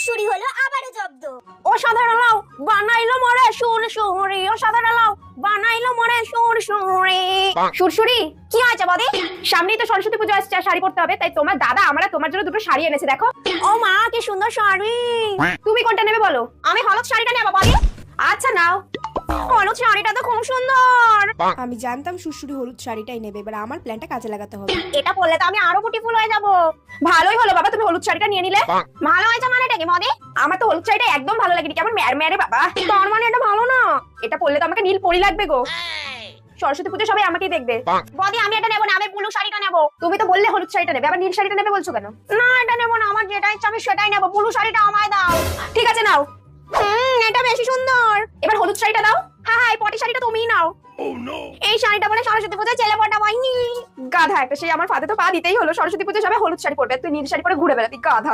সুরসুরি হলো আবারও জব্দ। অসাধারণ লাউ বানাইলো মরে সুরসুরি, অসাধারণ লাউ বানাইলো মরে সুরসুরি। সুরসুরি কি হয়েছে বদি? সামনেই তো সরস্বতী পুজো আসছে, শাড়ি পরতে হবে, তাই তোমার দাদা আমরা তোমার জন্য দুটো শাড়ি এনেছে। দেখো। ও মা কি সুন্দর শাড়ি। তুমি কোনটা নেবে বলো? আমি হলুদ শাড়িটা নেব বদি। আচ্ছা নাও। হলুদ শাড়িটা তো খুব সুন্দর। আমি জানতাম সুরসুরি হলুদ শাড়িটাই নেবে, এবার আমার প্ল্যানটা কাজে লাগাতে হবে। এটা পরলে তো আমি আরো বিউটিফুল হয়ে যাব। ভালোই হলো বাবা, তুমি হলুদ শাড়িটা নিয়ে নিলে। ভালো হয়েছে মানেটা কি মদি? আমার তো হলুদ শাড়িটা একদম ভালো লাগেনি, কেমন মেরে বাবা। তোর মানে এটা ভালো না। এটা পরলে তো আমাকে নীল পরি লাগবে গো। সরস্বতী পুজো সবাই আমাকেই দেখবে। বদি আমি এটা নেবো না, আমি ব্লু শাড়িটা নেবো। তুমি তো বললে হলুদ শাড়িটা নেবে, আবার নীল শাড়িটা নেবে বলছো কেন? না এটা নেবো না, আমার যেটা ইচ্ছা আমি সেটাই নেবো। ব্লু শাড়িটা আমায় দাও। ঠিক আছে নাও। এটা বেশি সুন্দর। এবার হলুদ শাড়িটা দাও। হ্যাঁ হ্যাঁ, এই পটি শাড়িটা তুমিই নাও। এই শাড়িটা বলে সরস্বতী পুজোয় ছেলে পটাবনি। গাধা একটা, সেই আমার ফাতে তো পা দিতেই হলো। সরস্বতী পুজো সবাই হলুদ শাড়ি পরবে, তুই নীল শাড়ি পরে ঘুরে বেড়াতি গাধা।